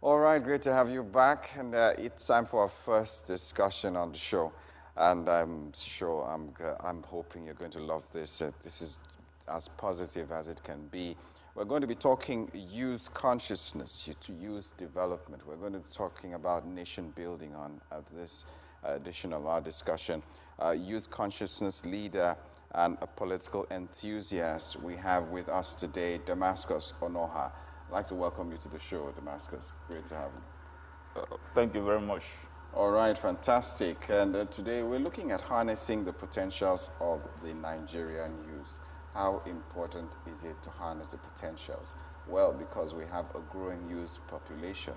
All right, great to have you back. And it's time for our first discussion on the show. And I'm sure, I'm hoping you're going to love this. This is as positive as it can be. We're going to be talking youth consciousness, youth development. We're going to be talking about nation building on this edition of our discussion. Youth consciousness leader and a political enthusiast we have with us today, Damasus O. I'd like to welcome you to the show, Damasus. Great to have you. Thank you very much. All right, fantastic. And today we're looking at harnessing the potentials of the Nigerian youth. How important is it to harness the potentials? Well, because we have a growing youth population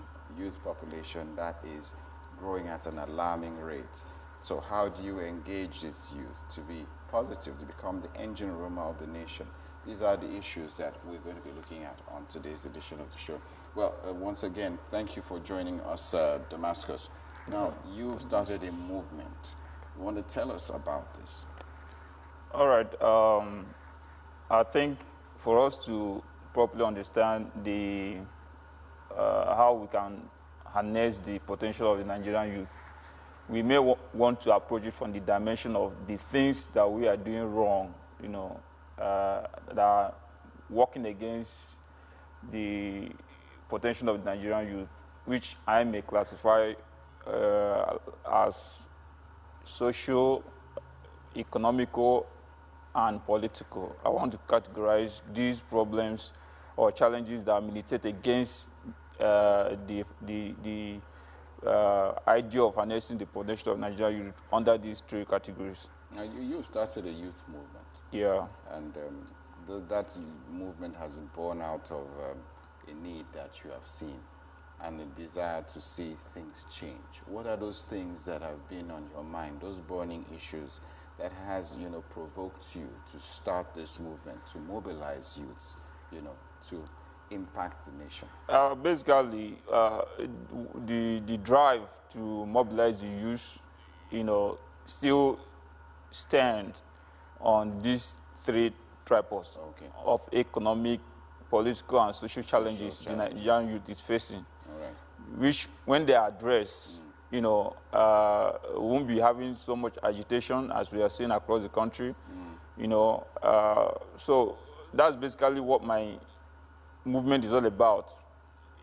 that is growing at an alarming rate. So how do you engage this youth to be positive, to become the engine room of the nation? These are the issues that we're going to be looking at on today's edition of the show. Well, once again, thank you for joining us, Damasus. Now, you've started a movement. You want to tell us about this? All right. I think for us to properly understand how we can harness the potential of the Nigerian youth, we may want to approach it from the dimension of the things that we are doing wrong, that are working against the potential of the Nigerian youth, which I may classify as social, economical, and political. I want to categorize these problems or challenges that militate against the idea of harnessing the potential of Nigerian youth under these three categories. Now, you started a youth movement. Yeah. And that movement has been born out of a need that you have seen and a desire to see things change. What are those things that have been on your mind, those burning issues that has, provoked you to start this movement, to mobilize youths, to impact the nation? Basically, the drive to mobilize the youth, still stand on these three tripods of economic, political, and social challenges the Nigerian youth is facing, which, when they are addressed, we won't be having so much agitation as we are seeing across the country, So that's basically what my movement is all about.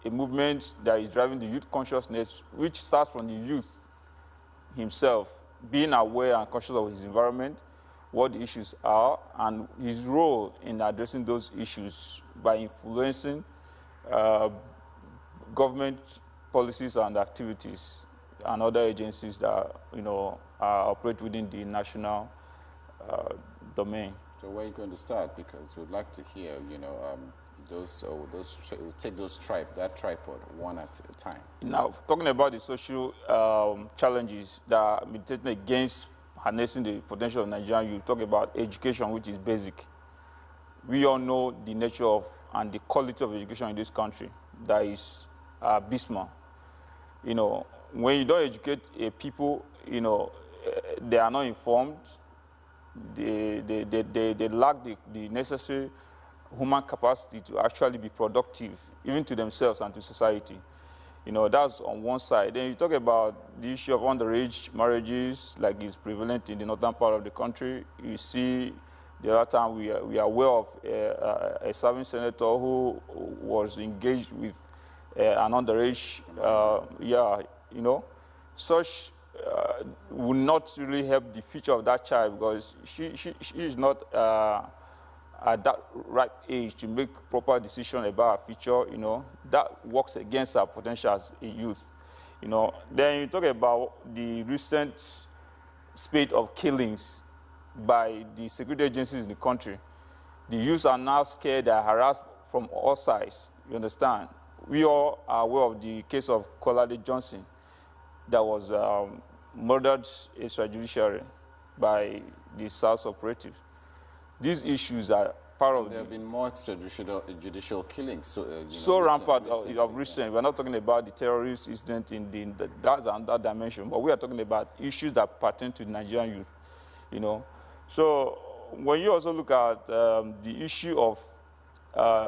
A movement that is driving the youth consciousness, which starts from the youth himself, being aware and conscious of his environment, what the issues are, and his role in addressing those issues by influencing government policies and activities and other agencies that operate within the national domain. So where are you going to start? Because we'd like to hear, we'll take that tripod one at a time. Now, talking about the social challenges that are militating against harnessing the potential of Nigerian youth, talk about education, which is basic. We all know the nature of and the quality of education in this country that is abysmal. When you don't educate a people, they are not informed. They lack the necessary human capacity to actually be productive, even to themselves and to society. That's on one side. Then you talk about the issue of underage marriages, like is prevalent in the northern part of the country. You see, the other time we are aware of a serving senator who was engaged with an underage, such would not really help the future of that child, because she is not at that right age to make proper decision about her future. That works against her potential as a youth. Then you talk about the recent spate of killings by the security agencies in the country. The youths are now scared and harassed from all sides. You understand? We all are aware of the case of Kolade Johnson that was murdered extrajudicially by the SARS operative. These isures are part of. There have been more judicial killings. So rampant of recent. We're not talking about the terrorist incident that's another dimension, but we are talking about issues that pertain to the Nigerian youth. So when you also look at the issue of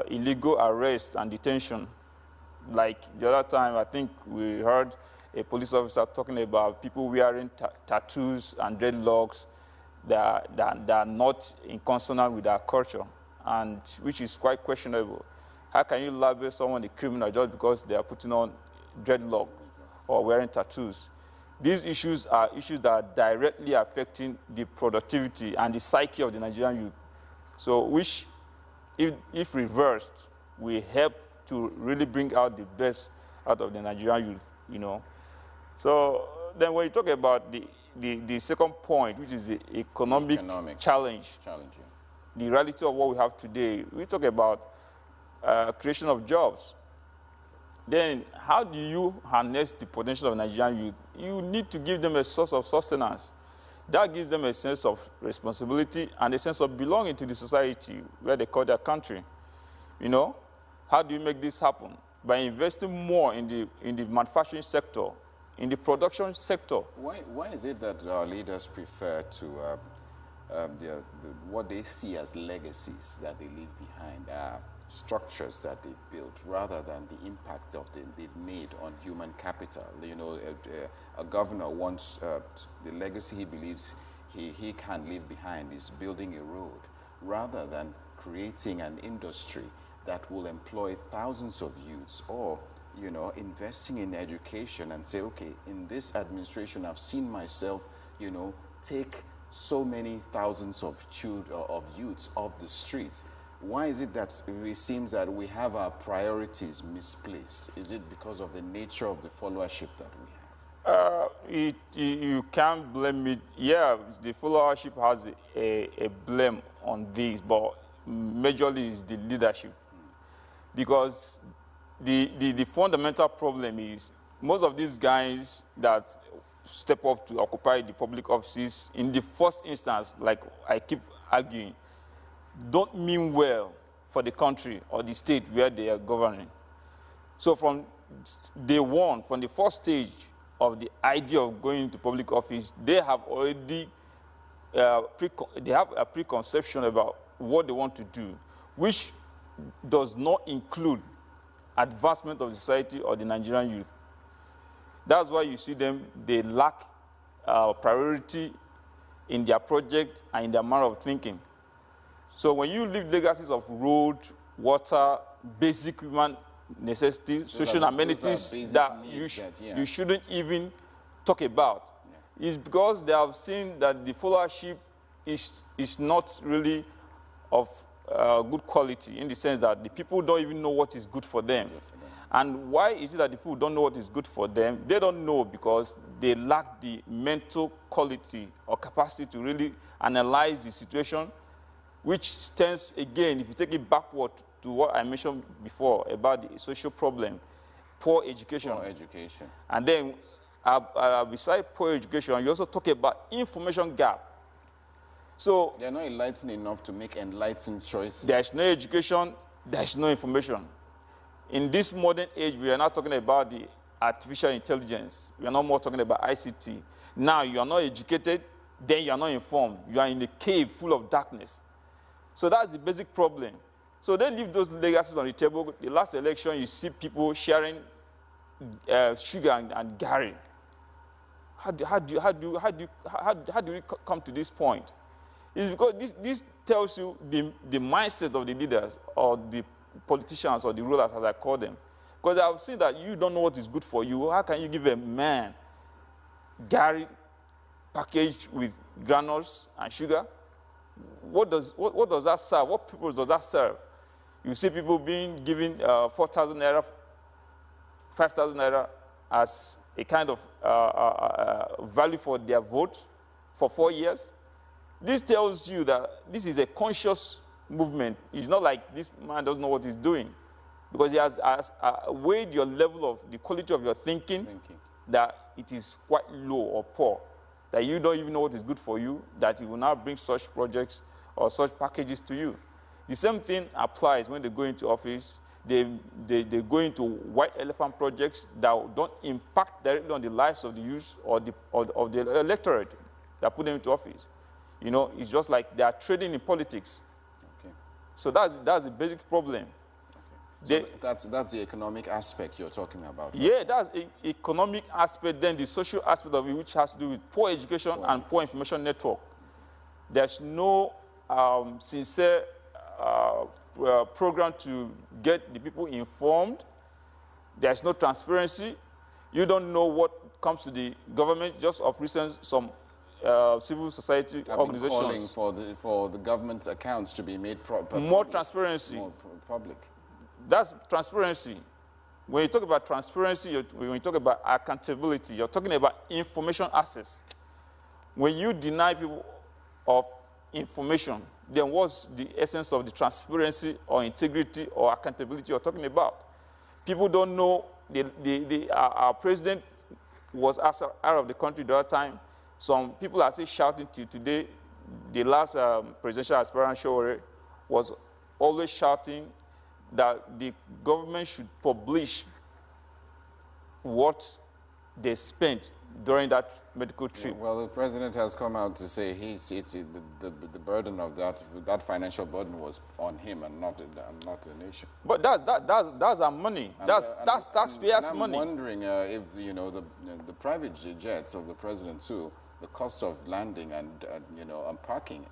illegal arrest and detention, Like the other time, I think we heard a police officer talking about people wearing tattoos and dreadlocks that are not in consonant with our culture, and which is quite questionable. How can you label someone a criminal just because they are putting on dreadlocks or wearing tattoos? These issues are issues that are directly affecting the productivity and the psyche of the Nigerian youth. So which, if reversed, will help to really bring out the best out of the Nigerian youth, you know. So then when you talk about the second point, which is the economic challenge, yeah. The reality of what we have today, we talk about creation of jobs. Then how do you harness the potential of Nigerian youth? You need to give them a source of sustenance. That gives them a sense of responsibility and a sense of belonging to the society where they call their country. You know, how do you make this happen? By investing more in the manufacturing sector, in the production sector. Why is it that our leaders prefer to what they see as legacies that they leave behind, structures that they built, rather than the impact of they've made on human capital? You know, a governor wants the legacy he believes he can leave behind is building a road, rather than creating an industry that will employ thousands of youths, or, you know, investing in education and say, okay, in this administration, I've seen myself, you know, take so many thousands of youths off the streets. Why is it that it seems that we have our priorities misplaced? Is it because of the nature of the followership that we have? You can't blame it. Yeah, the followership has a blame on this, but majorly is the leadership. Because the fundamental problem is most of these guys that step up to occupy the public offices in the first instance, like I keep arguing, don't mean well for the country or the state where they are governing. So from day one, from the first stage of the idea of going into public office, they have already they have a preconception about what they want to do, which does not include advancement of the society or the Nigerian youth. That's why you see them, they lack priority in their project and in their manner of thinking. So when you leave legacies of road, water, basic human necessities, social amenities that you shouldn't even talk about, is because they have seen that the followership is not really of good quality, in the sense that the people don't even know what is good for them. And why is it that the people don't know what is good for them? They don't know because they lack the mental quality or capacity to really analyze the situation, which stands, again, if you take it backward to what I mentioned before about the social problem, poor education. Poor education. And then, besides poor education, you also talk about information gap. So they're not enlightened enough to make enlightened choices. There's no education, there's no information. In this modern age, we are not talking about the artificial intelligence. We are not more talking about ICT. Now, you are not educated, then you are not informed. You are in a cave full of darkness. So that's the basic problem. So they leave those legacies on the table. The last election, you see people sharing sugar and Gary. How do we come to this point? It's because this tells you the mindset of the leaders or the politicians or the rulers, as I call them. Because I've seen that you don't know what is good for you. How can you give a man Gary packaged with granules and sugar? What does that serve? What purpose does that serve? You see people being given 4,000 naira, 5,000 naira as a kind of value for their vote for 4 years. This tells you that this is a conscious movement. It's not like this man doesn't know what he's doing, because he has weighed your level of the quality of your thinking that it is quite low or poor, that you don't even know what is good for you, that he will now bring such projects or such packages to you. The same thing applies when they go into office. They go into white elephant projects that don't impact directly on the lives of the youth or of the electorate that put them into office. You know, it's just like they are trading in politics. Okay. So that's the basic problem. Okay. So that's the economic aspect you're talking about. Right? Yeah, that's the economic aspect. Then the social aspect of it, which has to do with poor education and poor information network. There's no sincere program to get the people informed. There's no transparency. You don't know what comes to the government. Just of recent, some civil society organizations calling for the government's accounts to be made more transparency, more public. That's transparency. When you talk about transparency, when you talk about accountability, you're talking about information access. When you deny people of information, then what's the essence of the transparency or integrity or accountability you're talking about? People don't know. Our president was out of the country the other time. Some people are still shouting till today. The last presidential aspirant, Showore, was always shouting that the government should publish what they spent during that medical trip. Well, the president has come out to say the burden of that financial burden was on him and not the nation. But that's our money. That's taxpayers' money. I'm wondering if the private jets of the president too, the cost of landing and parking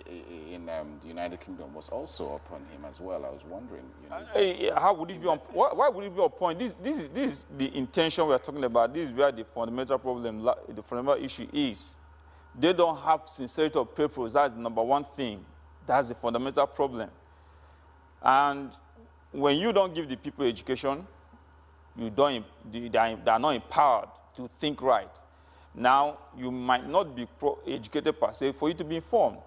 in the United Kingdom was also upon him as well. I was wondering, how would it be on? Why would it be on point? This is the intention we are talking about. This is where the fundamental problem, the fundamental issue is. They don't have sincerity of purpose. That's the number one thing. That's the fundamental problem. And when you don't give the people education, they are not empowered to think right. Now, you might not be educated per se for you to be informed.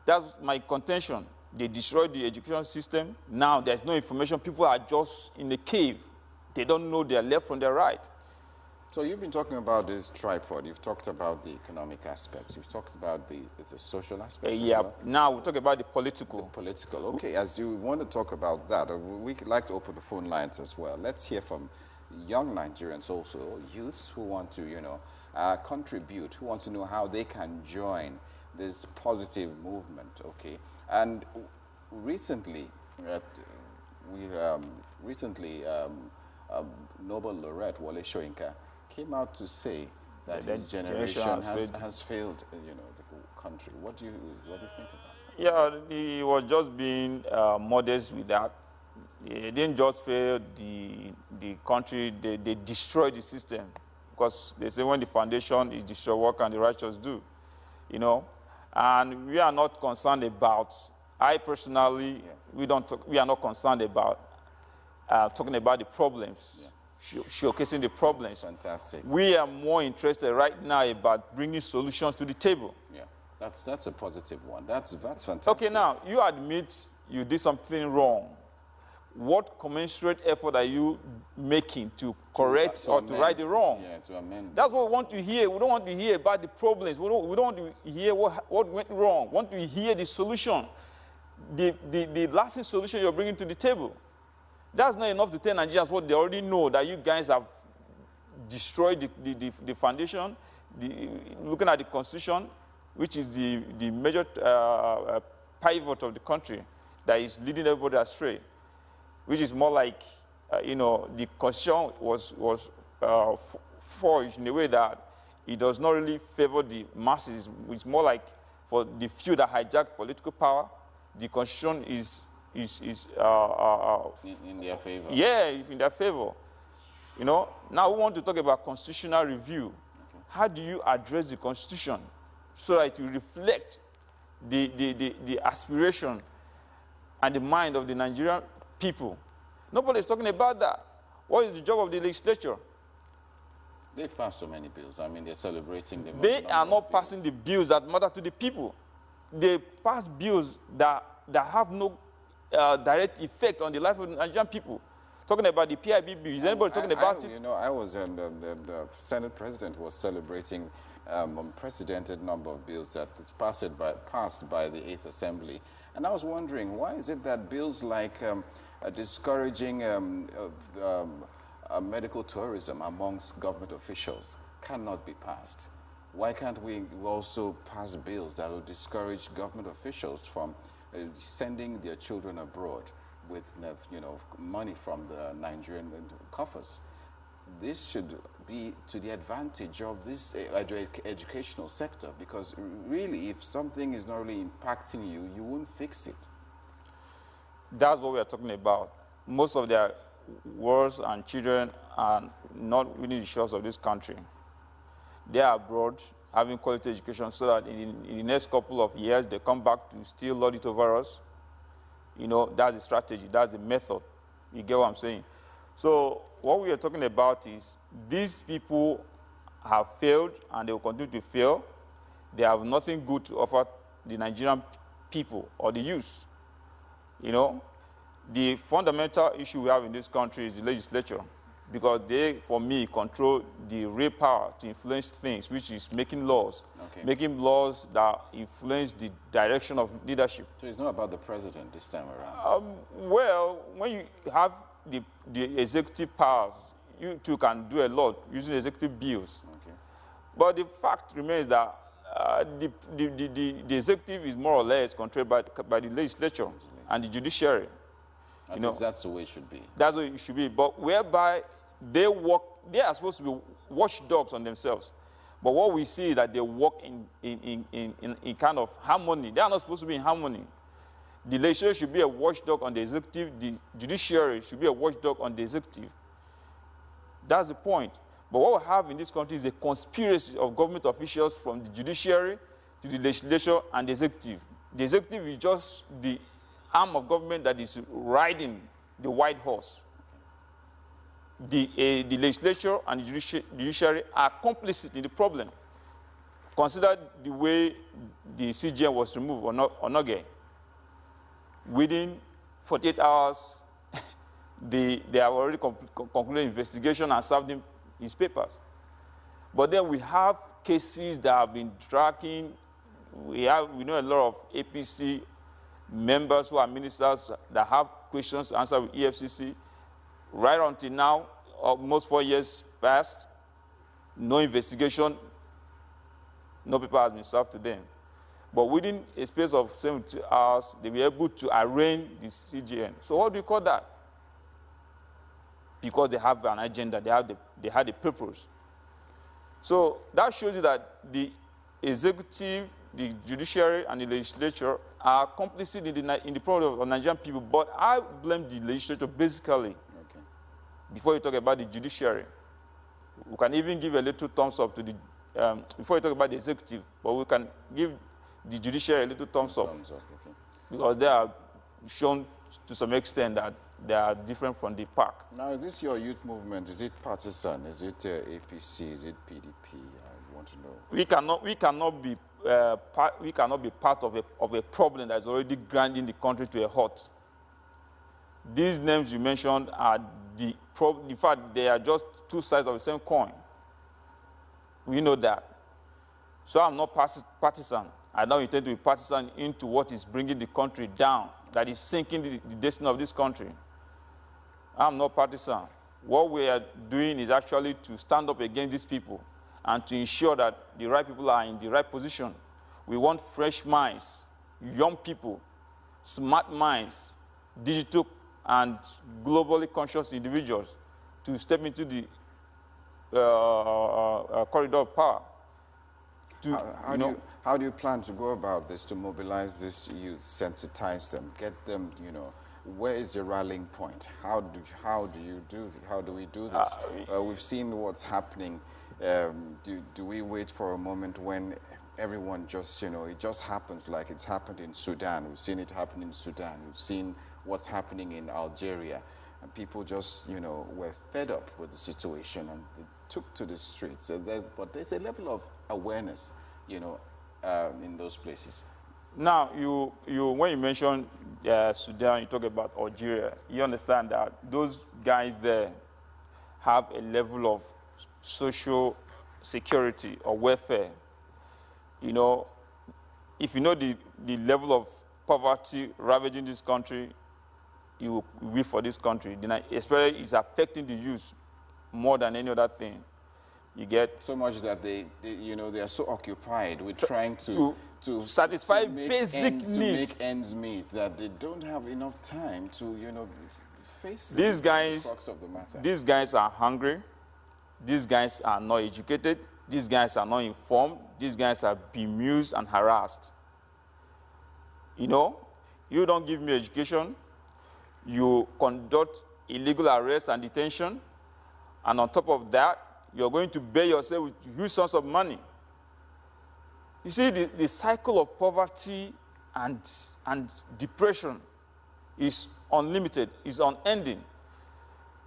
That's my contention. They destroyed the education system. Now there's no information. People are just in a cave. They don't know their left from their right. So you've been talking about this tripod. You've talked about the economic aspects. You've talked about the social aspects as well. Now we'll talk about the political. The political. Okay, as you want to talk about that, we'd like to open the phone lines as well. Let's hear from young Nigerians also, youths who want to, contribute, who want to know how they can join this positive movement, okay? And recently, Nobel laureate Wole Soyinka came out to say that his generation has failed, the country. What do you think about that? Yeah, he was just being modest with that. They didn't just fail the country; they destroyed the system, because they say when the foundation is destroyed, what can the righteous do? And we are not concerned about. I personally, we are not concerned about talking about the problems, showcasing the problems. That's fantastic. We are more interested right now about bringing solutions to the table. Yeah, that's a positive one. That's fantastic. Okay, now you admit you did something wrong. What commensurate effort are you making to correct or to right the wrong? Yeah, to amend. That's what we want to hear. We don't want to hear about the problems. We don't want to hear what went wrong. We want to hear the solution, the lasting solution you're bringing to the table. That's not enough to tell Nigerians what they already know, that you guys have destroyed the foundation, looking at the constitution, which is the major pivot of the country that is leading everybody astray, which is more like, the constitution was forged in a way that it does not really favor the masses. It's more like for the few that hijack political power. The constitution is in their favor. Yeah, in their favor. Now we want to talk about constitutional review. Okay. How do you address the constitution so that it will reflect the aspiration and the mind of the Nigerian people? Nobody is talking about that. What is the job of the legislature? They've passed so many bills. I mean, they're celebrating them. They are not passing the bills that matter to the people. They pass bills that have no direct effect on the life of the Nigerian people. Talking about the PIB bill, is anybody talking about it? I was, the Senate President was celebrating unprecedented number of bills that is passed by the 8th Assembly. And I was wondering, why is it that bills like discouraging medical tourism amongst government officials cannot be passed? Why can't we also pass bills that will discourage government officials from sending their children abroad, with money from the Nigerian coffers. This should be to the advantage of this educational sector, because really, if something is not really impacting you, you won't fix it. That's what we are talking about. Most of their wards and children are not within the shores of this country. They are abroad having quality education so that in the next couple of years, they come back to still lord it over us. That's the strategy, that's the method. You get what I'm saying? So what we are talking about is these people have failed and they will continue to fail. They have nothing good to offer the Nigerian people or the youth. The fundamental issue we have in this country is the legislature, because they, for me, control the real power to influence things, which is making laws, making laws that influence the direction of leadership. So it's not about the president this time around? Well, when you have the executive powers, you too can do a lot using executive bills. Okay. But the fact remains that the executive is more or less controlled by the legislature and the judiciary. That's the way it should be. That's the way it should be. But whereby they are supposed to be watchdogs on themselves. But what we see is that they work in kind of harmony. They are not supposed to be in harmony. The legislature should be a watchdog on the executive. The judiciary should be a watchdog on the executive. That's the point. But what we have in this country is a conspiracy of government officials from the judiciary to the legislature and the executive. The executive is just the arm of government that is riding the white horse. The legislature and the judiciary are complicit in the problem. Consider the way the CGN was removed on Onoge. Within 48 hours, they have already concluded investigation and served him his papers. But then we have cases that have been tracking. We know a lot of APC members who are ministers that have questions to answer with EFCC. Right until now, almost 4 years passed, no investigation, no paper has been served to them. But within a space of 72 hours, they were able to arraign the CGN. So what do you call that? Because they have an agenda, they had a purpose. So that shows you that the executive, the judiciary, and the legislature are complicit in the problem of Nigerian people. But I blame the legislature basically. Okay. Before you talk about the judiciary, we can even give a little thumbs up to the, before you talk about the executive, but we can give the judiciary a little thumbs up. Okay. Because they are shown to some extent that they are different from the pack. Now, is this your youth movement? Is it partisan? Is it APC? Is it PDP? I want to know. We cannot be part of a problem that is already grinding the country to a halt. These names you mentioned are the problem. In fact, they are just two sides of the same coin. We know that. So I'm not partisan. I don't intend to be partisan into what is bringing the country down, that is sinking the destiny of this country. I'm not partisan. What we are doing is actually to stand up against these people and to ensure that the right people are in the right position. We want fresh minds, young people, smart minds, digital and globally conscious individuals to step into the corridor of power. How do you plan to go about this, to mobilize this youth, sensitize them, get them, where is the rallying point? How do we do this? We've seen what's happening. Do we wait for a moment when everyone just, it just happens like it's happened in Sudan? We've seen it happen in Sudan. We've seen what's happening in Algeria. And people just, were fed up with the situation and they took to the streets. But there's a level of awareness, in those places. Now, when you mention Sudan, you talk about Algeria, you understand that those guys there have a level of social security or welfare. If you know the level of poverty ravaging this country, you will weep for this country. Especially it's affecting the youth more than any other thing. You get so much that they you know, they are so occupied with trying to satisfy to make basic needs. to make ends meet that they don't have enough time to, you know, face These guys, the crux of the matter. these guys are hungry. These guys are not educated. These guys are not informed. These guys are bemused and harassed. You know, you don't give me education. You conduct illegal arrest and detention. And on top of that, you're going to pay yourself with huge sums of money. You see, the cycle of poverty and depression is unlimited, is unending.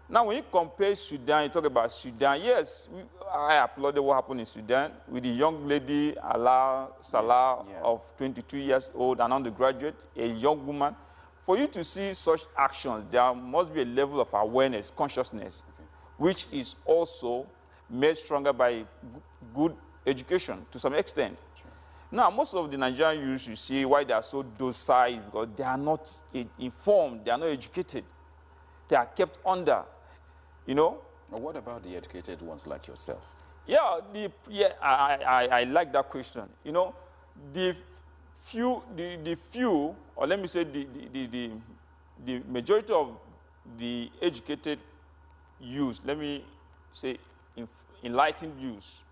Now, when you compare Sudan, you talk about Sudan. Yes, I applauded what happened in Sudan with the young lady, Salah, of 22 years old, an undergraduate, a young woman. For you to see such actions, there must be a level of awareness, consciousness, which is also made stronger by good education to some extent. Sure. Now, most of the Nigerian youth, you see why they are so docile, because they are not informed, they are not educated. They are kept under, you know. Now, what about the educated ones like yourself? Yeah, I like that question. You know, the few, or let me say the majority of the educated youth, let me say enlightened youth,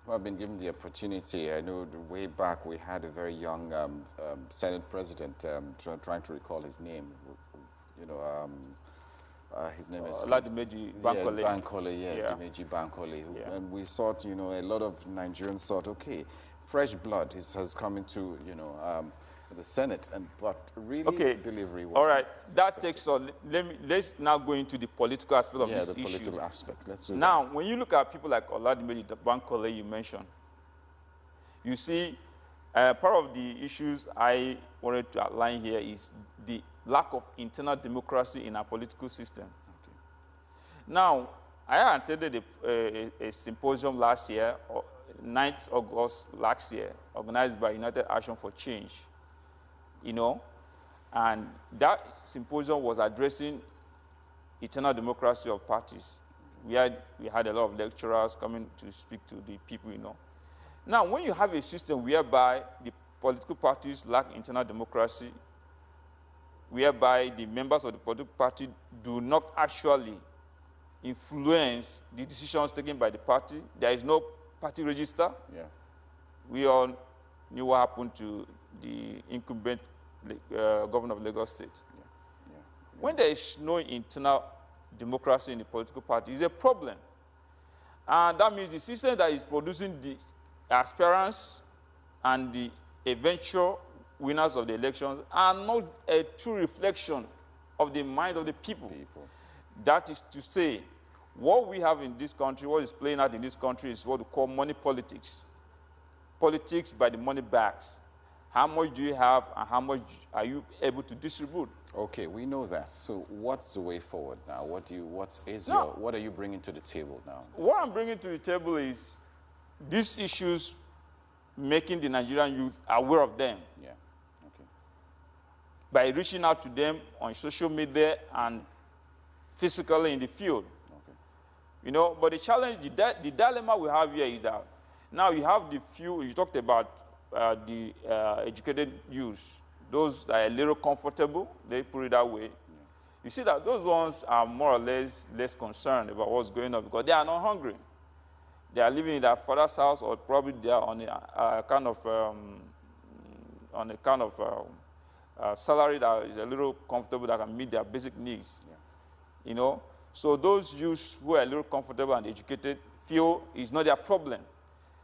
who have been given the opportunity. I know way back we had a very young Senate president, trying to recall his name, you know, his name is Dimeji Bankole. Dimeji Bankole. And we thought, you know, a lot of Nigerians thought, okay, fresh blood has come into, you know, the Senate, but really delivery was. All right, that takes on. Let's now go into the political aspect of this issue. Yeah, the political aspect. Let's do now, that. When you look at people like Oladimeji Bankole you mentioned, you see, part of the issues I wanted to outline here is the lack of internal democracy in our political system. Okay. Now, I attended a symposium last year, 9th August last year, organized by United Action for Change. You know, and that symposium was addressing internal democracy of parties. We had a lot of lecturers coming to speak to the people, you know. Now, when you have a system whereby the political parties lack internal democracy, whereby the members of the political party do not actually influence the decisions taken by the party, there is no party register. Yeah. We all knew what happened to the incumbent governor of Lagos State. Yeah. When there is no internal democracy in the political party, it's a problem. And that means the system that is producing the aspirants and the eventual winners of the elections are not a true reflection of the mind of the people. That is to say, what we have in this country, what is playing out in this country is what we call money politics. Politics by the money bags. How much do you have and how much are you able to distribute? Okay, we know that. So what's the way forward now? What are you bringing to the table now? What I'm bringing to the table is these issues, making the Nigerian youth aware of them. Yeah. Okay. By reaching out to them on social media and physically in the field. Okay. You know, but the challenge, the dilemma we have here is that now you have the few, you talked about the educated youth, those that are a little comfortable, they put it that way. Yeah. You see that those ones are more or less concerned about what's going on because they are not hungry. They are living in their father's house, or probably they are on a kind of salary that is a little comfortable that can meet their basic needs. Yeah. You know, so those youths who are a little comfortable and educated feel it's not their problem.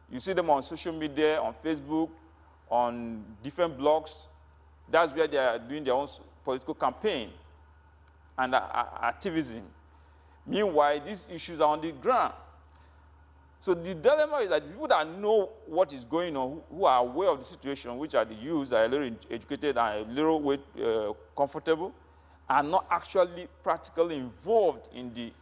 You see them on social media, on Facebook, on different blogs. That's where they are doing their own political campaign and activism. Meanwhile, these issues are on the ground. So the dilemma is that people that know what is going on, who are aware of the situation, which are the youths that are a little educated and a little comfortable, are not actually practically involved in the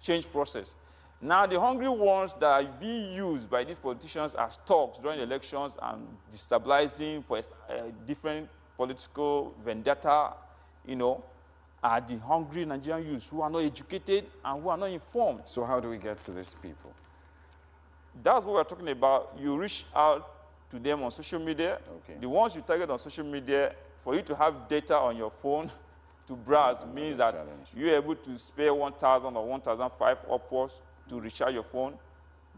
change process. Now, the hungry ones that are being used by these politicians as talks during elections and destabilizing for different political vendetta, you know, are the hungry Nigerian youths who are not educated and who are not informed. So how do we get to these people? That's what we're talking about. You reach out to them on social media. Okay. The ones you target on social media, for you to have data on your phone to browse means that you're able to spare 1,000 or 1,500 upwards to recharge your phone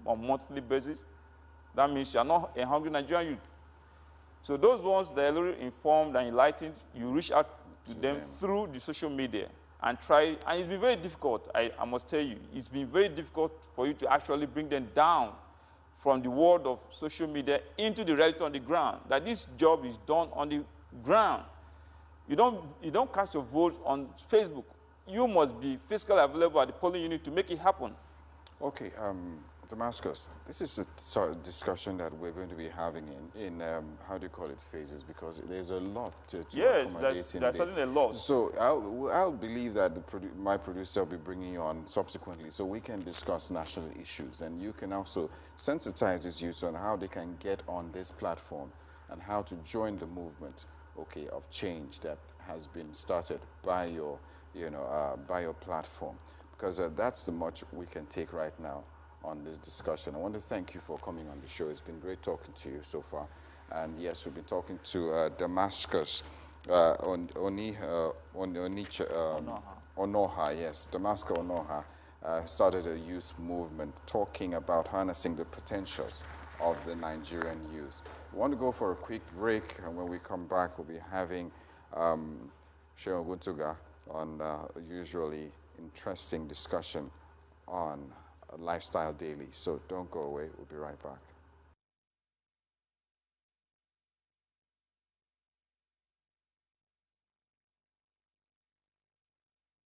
on a monthly basis. That means you're not a hungry Nigerian youth. So those ones that are already informed and enlightened, you reach out to them through the social media and try. And it's been very difficult, I must tell you. It's been very difficult for you to actually bring them down from the world of social media into the reality on the ground, that this job is done on the ground. You don't cast your vote on Facebook. You must be physically available at the polling unit to make it happen. Okay, Damascus, this is a sort of discussion that we're going to be having in how do you call it, phases, because there's a lot to accommodate in there's certainly a lot. So I'll believe that my producer will be bringing you on subsequently so we can discuss national issues, and you can also sensitize these youths on how they can get on this platform and how to join the movement, okay, of change that has been started by your, by your platform, because that's the much we can take right now on this discussion. I want to thank you for coming on the show. It's been great talking to you so far. And yes, we've been talking to Damascus Onoha, yes, Damascus Onoha started a youth movement talking about harnessing the potentials of the Nigerian youth. We want to go for a quick break, and when we come back, we'll be having Sheon Guntuga on usually interesting discussion on Lifestyle Daily. So don't go away. We'll be right back.